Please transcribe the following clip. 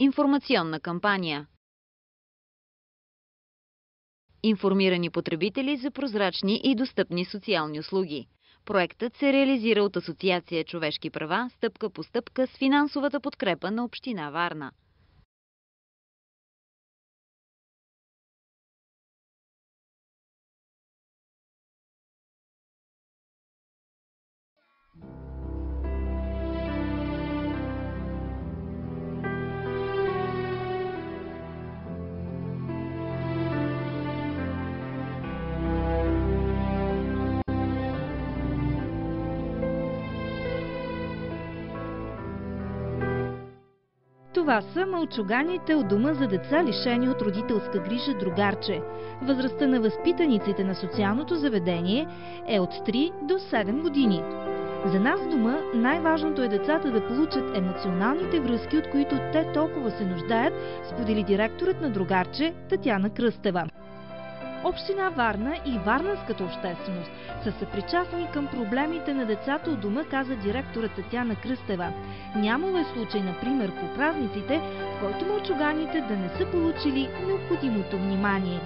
Информационна кампания. Информирани потребители за прозрачни и достъпни социални услуги. Проектът се реализира от Асоциация Човешки права стъпка по стъпка с финансовата подкрепа на Община Варна. Това са мълчуганите от дома за деца, лишени от родителска грижа Другарче. Възрастта на възпитаниците на социалното заведение е от 3 до 7 години. За нас в дома най-важното е децата да получат емоционалните връзки, от които те толкова се нуждаят, сподели директорът на Другарче Татяна Кръстева. Община Варна и варненската общественост са съпричастни към проблемите на децата от дома, каза директорът Татяна Кръстева. Нямало е случай, например, по празниците, в който мълчуганите да не са получили необходимото внимание.